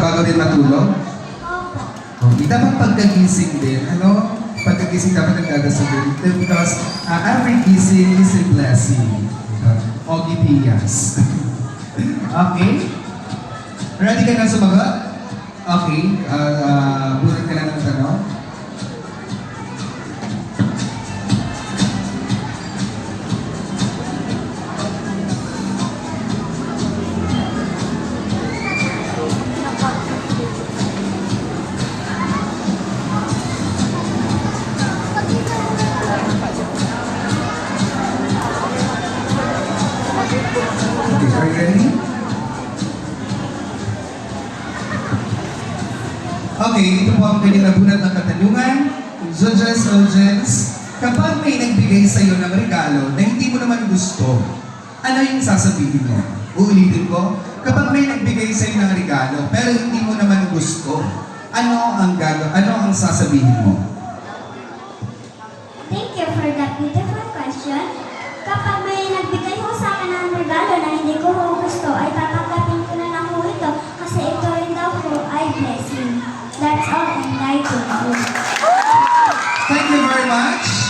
bago din matulog? Okay, dapat pagkagising din, ano? Pagkagising dapat nagdadasal din. Because every gising is a blessing. Ogie Diaz. Okay? Ready ka na sumagot? Okay, bulat ka na ng tanong. Okay, are you ready? Okay, ito po ang kanyang nabunat ng katanungan. Judges, audience, kapag may nagbigay sa iyo ng regalo na hindi mo naman gusto, ano yung sasabihin mo? Uulitin ko, kapag may nagbigay sa iyo ng regalo pero hindi mo naman gusto, ano ang sasabihin mo? Thank you for that beautiful question. Kapag may nagbigay ho sa akin ng regalo na hindi ko ho gusto, ay tatanggapin ko na lang ho ito kasi ito rin daw ho ay blessing. That's all and I thank you. Thank you very much.